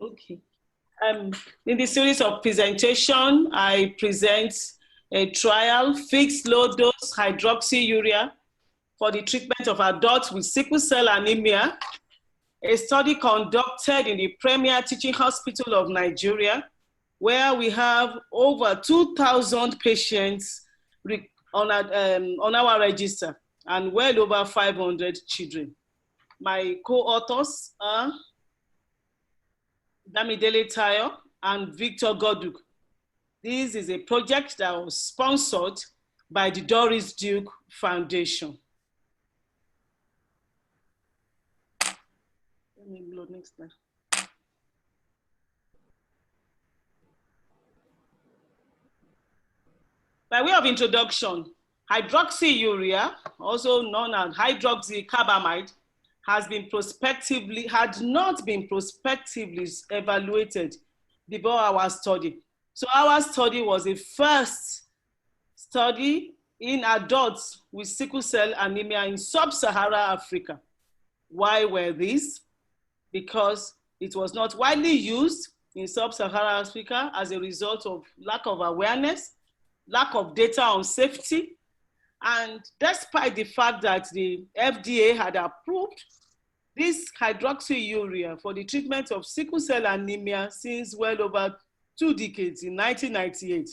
Okay. In the series of presentation, I present a trial, fixed low dose hydroxyurea for the treatment of adults with sickle cell anemia, a study conducted in the Premier Teaching Hospital of Nigeria, where we have over 2,000 patients on our register and well over 500 children. My co-authors are Damidele Tayo and Victor Goduk. This is a project that was sponsored by the Doris Duke Foundation. Let me load next slide. By way of introduction, hydroxyurea, also known as hydroxycarbamide, had not been prospectively evaluated before our study. So our study was the first study in adults with sickle cell anemia in sub-Saharan Africa. Why were these? Because it was not widely used in sub-Saharan Africa as a result of lack of awareness, lack of data on safety, and despite the fact that the FDA had approved this hydroxyurea for the treatment of sickle cell anemia since well over 2 decades in 1998,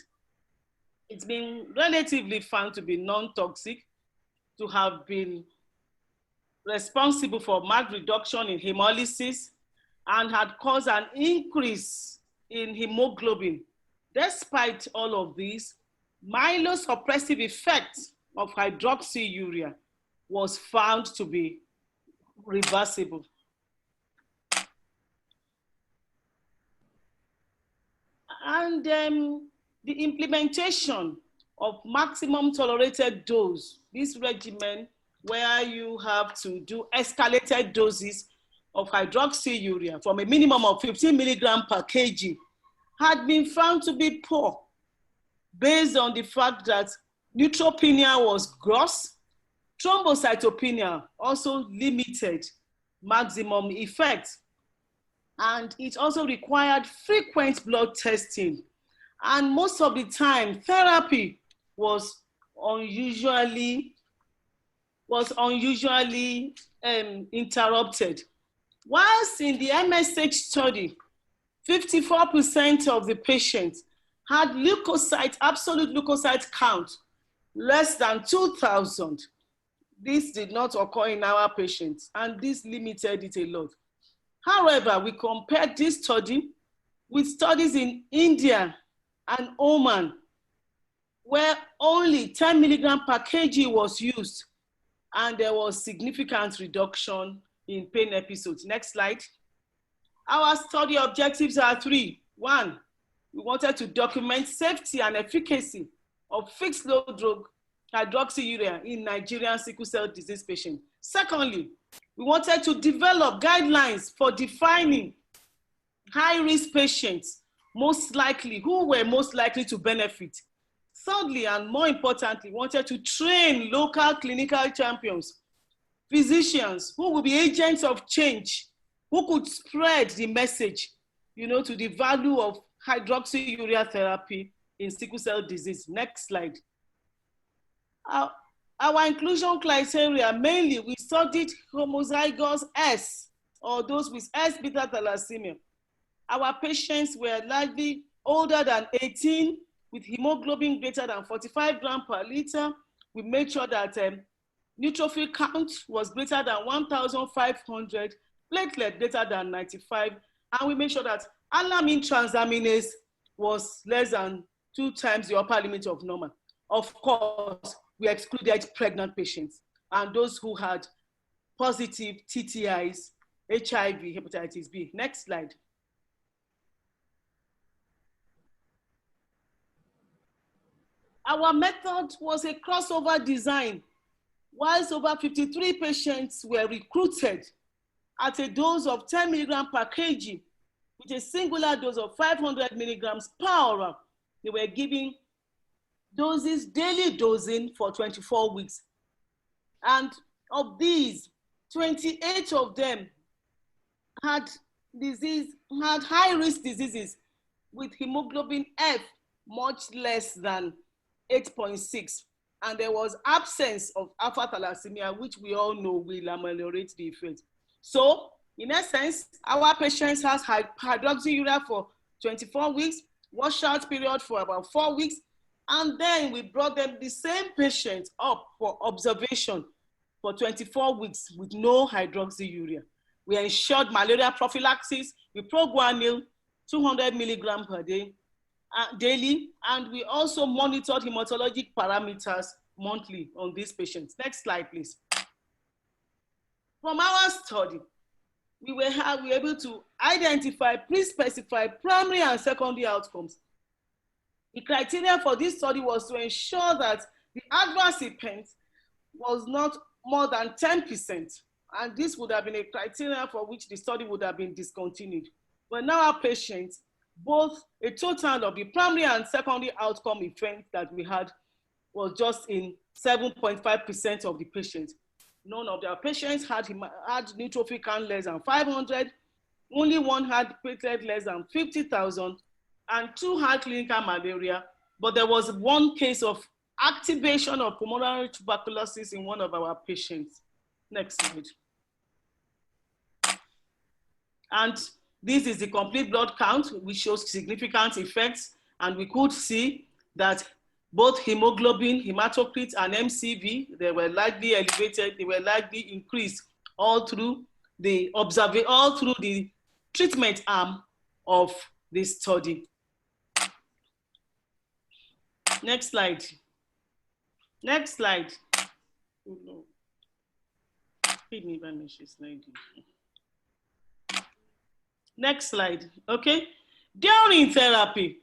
it's been relatively found to be non-toxic, to have been responsible for marked reduction in hemolysis, and had caused an increase in hemoglobin. Despite all of these, myelosuppressive effect of hydroxyurea was found to be reversible. And the implementation of maximum tolerated dose, this regimen where you have to do escalated doses of hydroxyurea from a minimum of 15 milligrams per kg, had been found to be poor, based on the fact that neutropenia was gross, thrombocytopenia also limited maximum effect, and it also required frequent blood testing. And most of the time, therapy was unusually interrupted. Whilst in the MSH study, 54% of the patients had leukocyte, absolute leukocyte count less than 2,000. This did not occur in our patients, and this limited it a lot. However, we compared this study with studies in India and Oman, where only 10 milligrams per kg was used, and there was significant reduction in pain episodes. Next slide. Our study objectives are 3. 1, we wanted to document safety and efficacy of fixed low drug hydroxyurea in Nigerian sickle cell disease patients. Secondly, we wanted to develop guidelines for defining high-risk patients, who were most likely to benefit. Thirdly, and more importantly, we wanted to train local clinical champions, physicians who will be agents of change, who could spread the message, to the value of hydroxyurea therapy in sickle cell disease. Next slide. Our inclusion criteria, mainly we studied homozygous S, or those with S beta thalassemia. Our patients were likely older than 18 with hemoglobin greater than 45 grams per liter. We made sure that neutrophil count was greater than 1,500, platelet greater than 95, and we made sure that alanine transaminase was less than 2 times the upper limit of normal. Of course, we excluded pregnant patients and those who had positive TTIs, HIV, hepatitis B. Next slide. Our method was a crossover design. Whilst over 53 patients were recruited at a dose of 10 milligrams per kg with a singular dose of 500 milligrams per hour, they were given doses, daily dosing for 24 weeks. And of these, 28 of them had disease, had high-risk diseases with hemoglobin F much less than 8.6. And there was absence of alpha thalassemia, which we all know will ameliorate the effect. So, in essence, our patients has hydroxyurea for 24 weeks, washout period for about 4 weeks, and then we brought them, the same patient, up for observation for 24 weeks with no hydroxyurea. We ensured malaria prophylaxis with Proguanil, 200 milligrams per day, daily, and we also monitored hematologic parameters monthly on these patients. Next slide, please. From our study, we were able to identify pre-specified primary and secondary outcomes. The criteria for this study was to ensure that the adverse event was not more than 10%, and this would have been a criteria for which the study would have been discontinued. But now our patients, both a total of the primary and secondary outcome events that we had was just in 7.5% of the patients. None of their patients had neutrophil count less than 500. Only one had platelet less than 50,000, and 2 had clinical malaria. But there was one case of activation of pulmonary tuberculosis in one of our patients. Next slide. And this is the complete blood count, which shows significant effects. And we could see that both hemoglobin, hematocrit, and MCV, they were likely elevated, they were likely increased all through the treatment arm of this study. Next slide. Next slide. Oh, no. Next slide, okay? During therapy,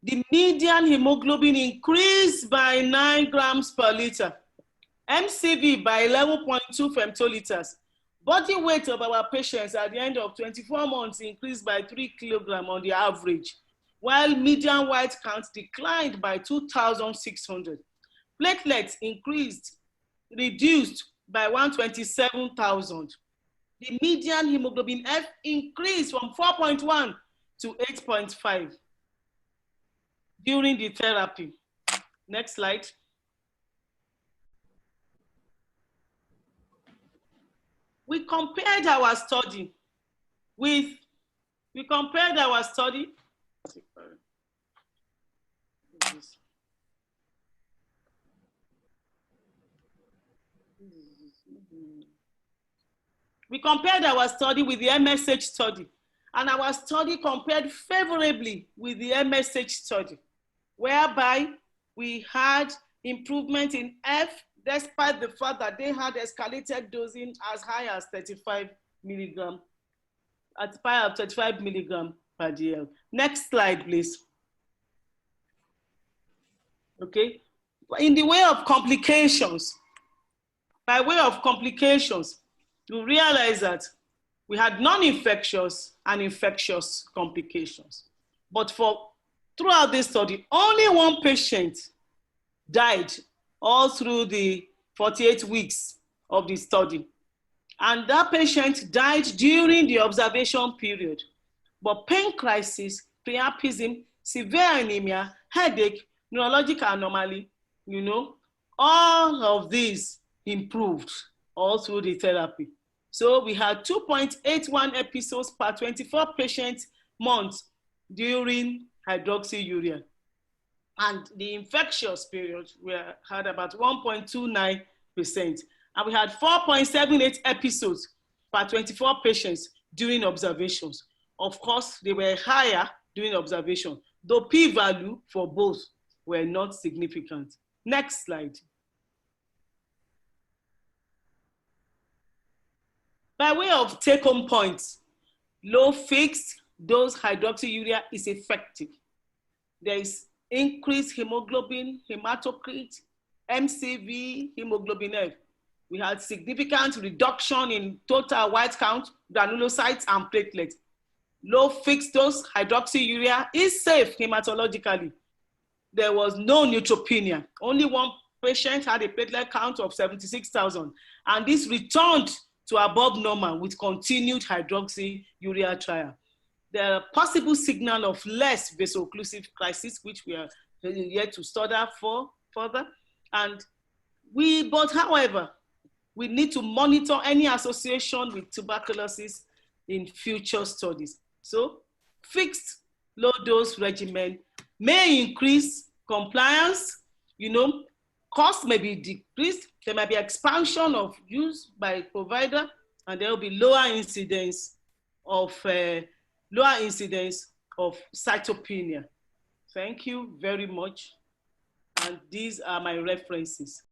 the median hemoglobin increased by 9 grams per liter, MCV by 11.2 femtoliters. Body weight of our patients at the end of 24 months increased by 3 kilograms on the average, while median white count declined by 2,600. Platelets reduced by 127,000. The median hemoglobin F increased from 4.1 to 8.5 during the therapy. Next slide. We compared our study with, we compared our study with the MSH study, and our study compared favorably with the MSH study, whereby we had improvement in F despite the fact that they had escalated dosing as high as 35 milligrams, at 35 milligrams per DL. Next slide, please. Okay, in the way of complications, by way of complications, you realize that we had non-infectious and infectious complications. But throughout this study, only one patient died all through the 48 weeks of the study. And that patient died during the observation period. But pain crisis, priapism, severe anemia, headache, neurological anomaly, all of these improved all through the therapy. So we had 2.81 episodes per 24 patient months during hydroxyurea. And the infectious period, we had about 1.29%. And we had 4.78 episodes per 24 patients during observations. Of course, they were higher during observation, though p-value for both were not significant. Next slide. By way of take-home points, low fixed dose hydroxyurea is effective. There is increased hemoglobin, hematocrit, MCV, hemoglobin F. We had significant reduction in total white count, granulocytes, and platelets. Low fixed dose hydroxyurea is safe hematologically. There was no neutropenia. Only one patient had a platelet count of 76,000, and this returned to above normal with continued hydroxyurea trial. There are possible signal of less vaso-occlusive crisis, which we are yet to study for further. But however, we need to monitor any association with tuberculosis in future studies. So fixed low dose regimen may increase compliance, cost may be decreased, there might be expansion of use by provider, and there will be lower incidence of cytopenia. Thank you very much. And these are my references.